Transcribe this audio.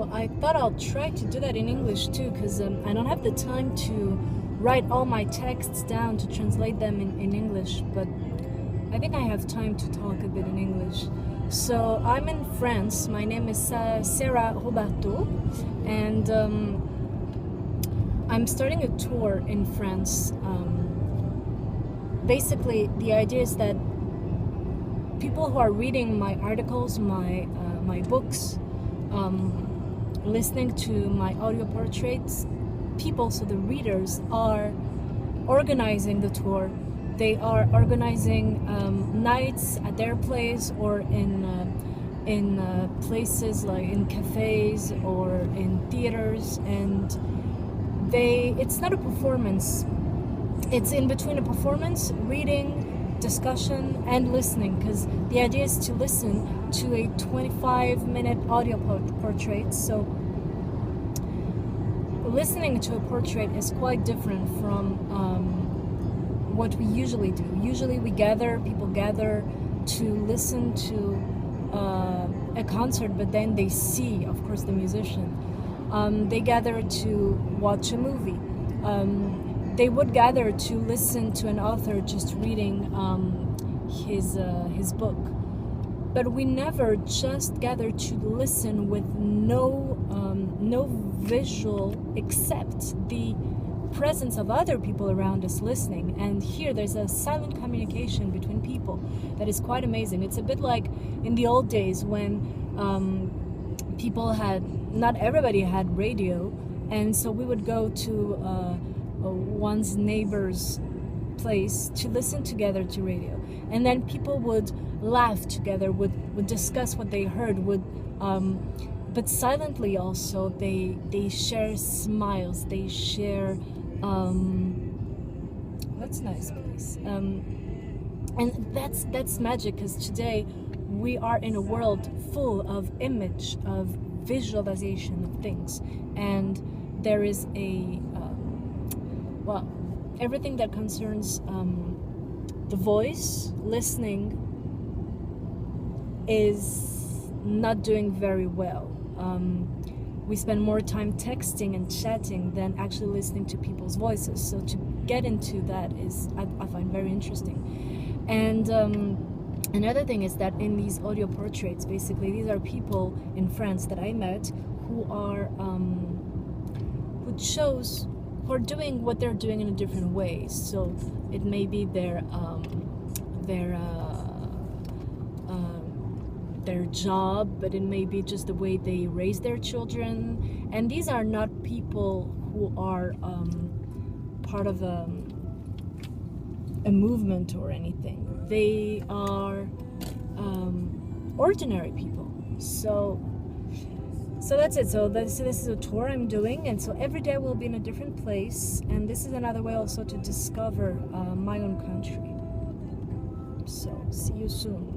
so I thought I'll try to do that in English too, because I don't have the time to write all my texts down to translate them in English, but I think I have time to talk a bit in English. So I'm in France. My name is Sarah Roubato, and I'm starting a tour in France. Basically, the idea is that people who are reading my articles, my books, listening to my audio portraits, people, so the readers, are organizing the tour. They are organizing nights at their place or in places like in cafes or in theaters, and it's not a performance. It's in between a performance, reading, discussion, and listening, because the idea is to listen to a 25-minute audio portrait. So listening to a portrait is quite different from what we usually do. Usually people gather to listen to a concert, but then they see, of course, the musician. They gather to watch a movie. They would gather to listen to an author just reading his book. But we never just gather to listen with no visual except the presence of other people around us listening. And here there's a silent communication between people that is quite amazing. It's a bit like in the old days when not everybody had radio, and so we would go to one's neighbor's place to listen together to radio, and then people would laugh together, would discuss what they heard, but silently also they share smiles, they share that's a nice place, and that's magic, because today we are in a world full of image, of visualization of things, and there is everything that concerns the voice, listening, is not doing very well. We spend more time texting and chatting than actually listening to people's voices. So to get into that I find very interesting. And another thing is that in these audio portraits, basically, these are people in France that I met who are who are doing what they're doing in a different way. So it may be their job, but it may be just the way they raise their children. And these are not people who are part of a movement or anything. They are ordinary people. So that's it. So this is a tour I'm doing, and so every day we'll be in a different place, and this is another way also to discover my own country. So see you soon.